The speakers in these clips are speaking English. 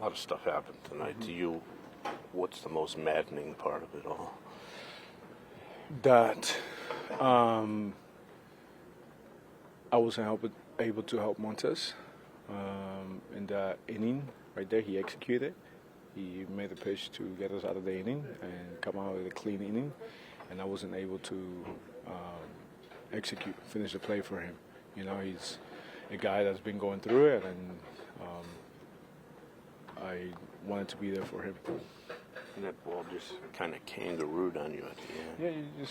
lot of stuff happened tonight. To you, what's the most maddening part of it all? That I wasn't able to help Montes in that inning right there. He executed. He made the pitch to get us out of the inning and come out with a clean inning, and I wasn't able to finish the play for him. You know, he's a guy that's been going through it, and I wanted to be there for him. And that ball just kind of kangarooed on you at the end. Yeah,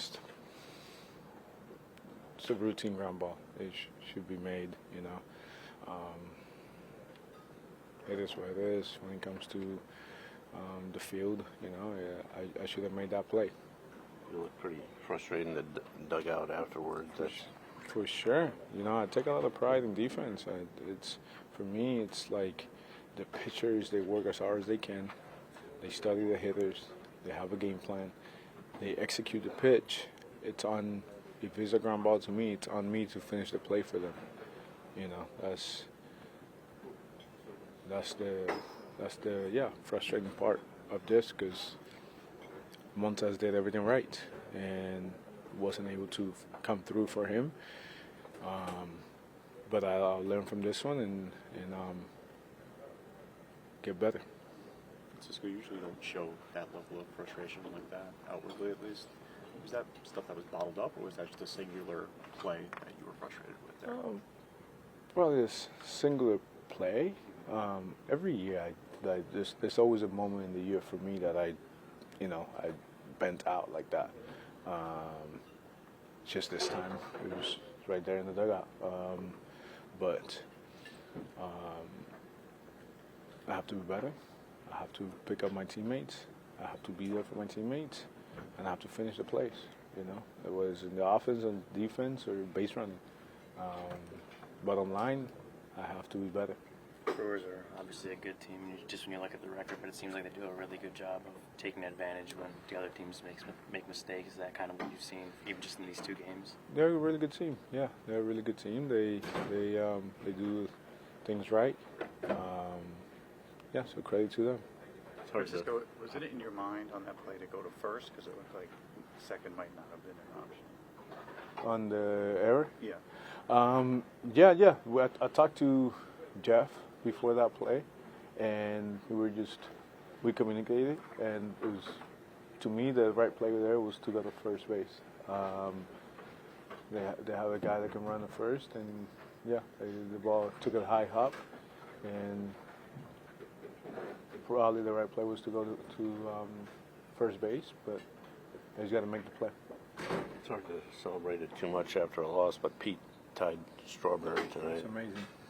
it's a routine ground ball. It should be made, you know. It is what it is when it comes to the field, you know. I should have made that play. You look pretty frustrated in the dugout afterwards. For sure. You know, I take a lot of pride in defense. For me, it's like the pitchers, they work as hard as they can. They study the hitters. They have a game plan. They execute the pitch. If it's a ground ball to me, it's on me to finish the play for them. You know, that's the frustrating part of this, because Montes did everything right and wasn't able to come through for him. But I'll learn from this one and get better. Francisco, you usually don't show that level of frustration like that, outwardly at least. Was that stuff that was bottled up, or was that just a singular play that you were frustrated with there? Probably a singular play. Every year, there's always a moment in the year for me that I bent out like that. Just this time, it was right there in the dugout. But I have to be better. I have to pick up my teammates. I have to be there for my teammates, and I have to finish the plays. You know, it was in the offense and defense or base running. Bottom line, I have to be better. Brewers are obviously a good team, just when you look at the record, but it seems like they do a really good job of taking advantage when the other teams make mistakes. Is that kind of what you've seen, even just in these two games? They're a really good team. Yeah, they're a really good team. They do things right. So credit to them. Francisco, was it in your mind on that play to go to first? Because it looked like second might not have been an option. On the error? Yeah. Yeah. I talked to Jeff before that play, and we communicated, and it was, to me, the right play there was to go to first base. They have a guy that can run the first, and the ball took a high hop, and probably the right play was to go to first base, but he's got to make the play. It's hard to celebrate it too much after a loss, but Pete tied Strawberry tonight.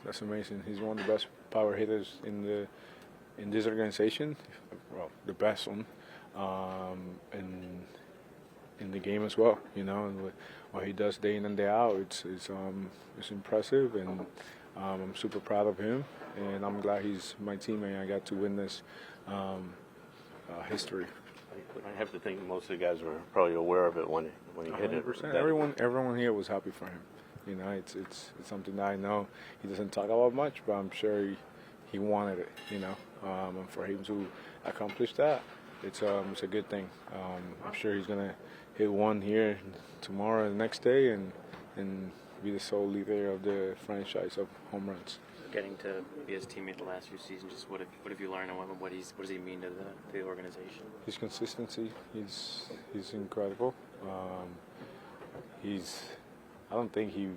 That's amazing. He's one of the best power hitters in this organization. Well, the best one, in the game as well. You know, and what he does day in and day out, it's impressive, and I'm super proud of him. And I'm glad he's my teammate. I got to witness history. I have to think most of the guys were probably aware of it when he hit it. Everyone here was happy for him. You know, it's something that I know he doesn't talk about much, but I'm sure he wanted it. You know, and for him to accomplish that, it's a good thing. I'm sure he's gonna hit one here tomorrow, and the next day, and be the sole leader of the franchise of home runs. Getting to be his teammate the last few seasons, just what have you learned, and what does he mean to the organization? His consistency, he's incredible. I don't think he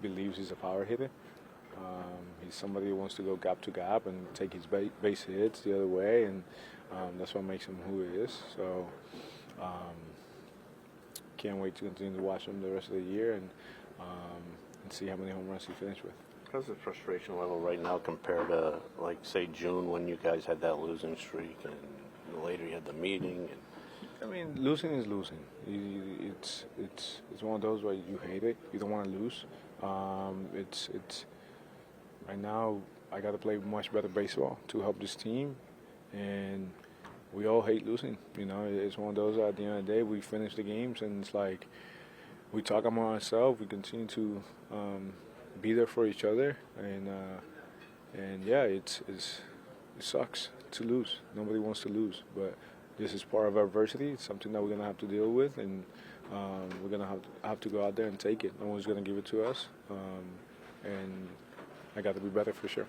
believes he's a power hitter. He's somebody who wants to go gap to gap and take his base hits the other way, and that's what makes him who he is. So can't wait to continue to watch him the rest of the year and see how many home runs he finished with. How's the frustration level right now compared to, like, say, June when you guys had that losing streak, and later you had the meeting? I mean, losing is losing. It's one of those where you hate it. You don't want to lose. It's right now. I got to play much better baseball to help this team, and we all hate losing. You know, it's one of those. At the end of the day, we finish the games, and it's like we talk among ourselves. We continue to be there for each other, and it's it sucks to lose. Nobody wants to lose, but this is part of adversity. It's something that we're gonna have to deal with, and we're gonna have to go out there and take it. No one's gonna give it to us, and I got to be better for sure.